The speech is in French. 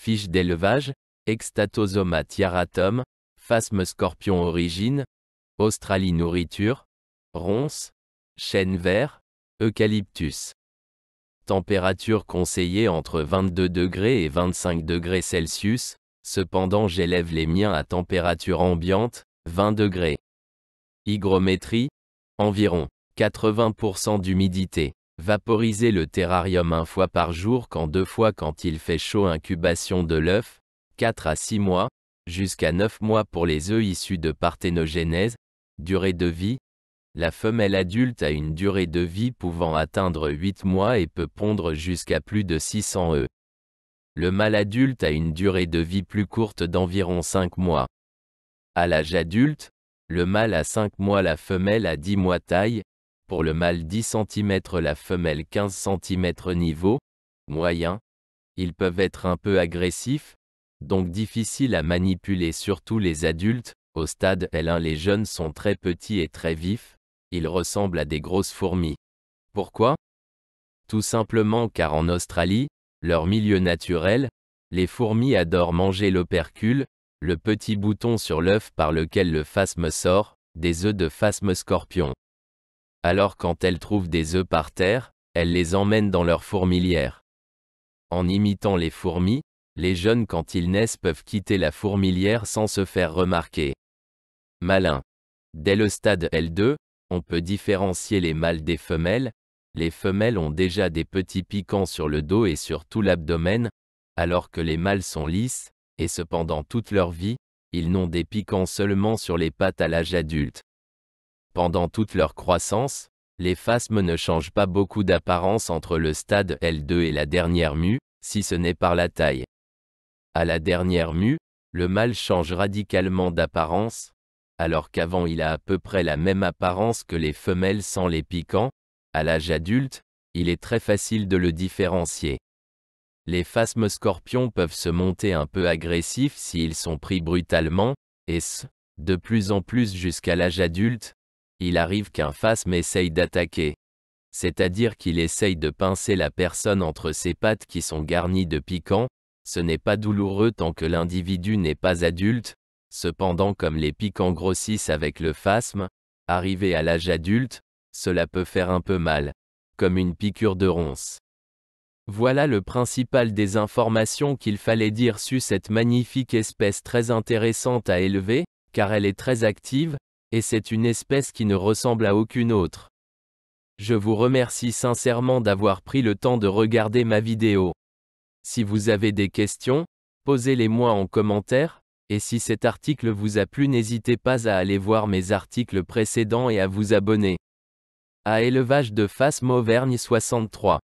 Fiche d'élevage, Extatosoma tiaratum, phasme scorpion origine, Australie nourriture, ronces, chêne vert, eucalyptus. Température conseillée entre 22 degrés et 25 degrés Celsius, cependant j'élève les miens à température ambiante, 20 degrés. Hygrométrie, environ 80% d'humidité. Vaporiser le terrarium 1 fois par jour quand 2 fois quand il fait chaud. Incubation de l'œuf, 4 à 6 mois, jusqu'à 9 mois pour les œufs issus de parthénogénèse. Durée de vie. La femelle adulte a une durée de vie pouvant atteindre 8 mois et peut pondre jusqu'à plus de 600 œufs. Le mâle adulte a une durée de vie plus courte d'environ 5 mois. À l'âge adulte, le mâle a 5 mois, la femelle a 10 mois. Taille, pour le mâle 10 cm, la femelle 15 cm. Niveau moyen. Ils peuvent être un peu agressifs, donc difficiles à manipuler, surtout les adultes. Au stade L1, les jeunes sont très petits et très vifs, ils ressemblent à des grosses fourmis. Pourquoi? Tout simplement car en Australie, leur milieu naturel, les fourmis adorent manger l'opercule, le petit bouton sur l'œuf par lequel le phasme sort, des œufs de phasme scorpion. Alors quand elles trouvent des œufs par terre, elles les emmènent dans leur fourmilière. En imitant les fourmis, les jeunes quand ils naissent peuvent quitter la fourmilière sans se faire remarquer. Malin. Dès le stade L2, on peut différencier les mâles des femelles. Les femelles ont déjà des petits piquants sur le dos et sur tout l'abdomen, alors que les mâles sont lisses, et cependant toute leur vie, ils n'ont des piquants seulement sur les pattes à l'âge adulte. Pendant toute leur croissance, les phasmes ne changent pas beaucoup d'apparence entre le stade L2 et la dernière mue, si ce n'est par la taille. À la dernière mue, le mâle change radicalement d'apparence, alors qu'avant il a à peu près la même apparence que les femelles sans les piquants. À l'âge adulte, il est très facile de le différencier. Les phasmes scorpions peuvent se monter un peu agressifs s'ils sont pris brutalement, et de plus en plus jusqu'à l'âge adulte, il arrive qu'un phasme essaye d'attaquer. C'est-à-dire qu'il essaye de pincer la personne entre ses pattes qui sont garnies de piquants. Ce n'est pas douloureux tant que l'individu n'est pas adulte, cependant comme les piquants grossissent avec le phasme, arrivé à l'âge adulte, cela peut faire un peu mal, comme une piqûre de ronce. Voilà le principal des informations qu'il fallait dire sur cette magnifique espèce très intéressante à élever, car elle est très active, et c'est une espèce qui ne ressemble à aucune autre. Je vous remercie sincèrement d'avoir pris le temps de regarder ma vidéo. Si vous avez des questions, posez-les-moi en commentaire, et si cet article vous a plu, n'hésitez pas à aller voir mes articles précédents et à vous abonner. À élevage de phasme Auvergne 63.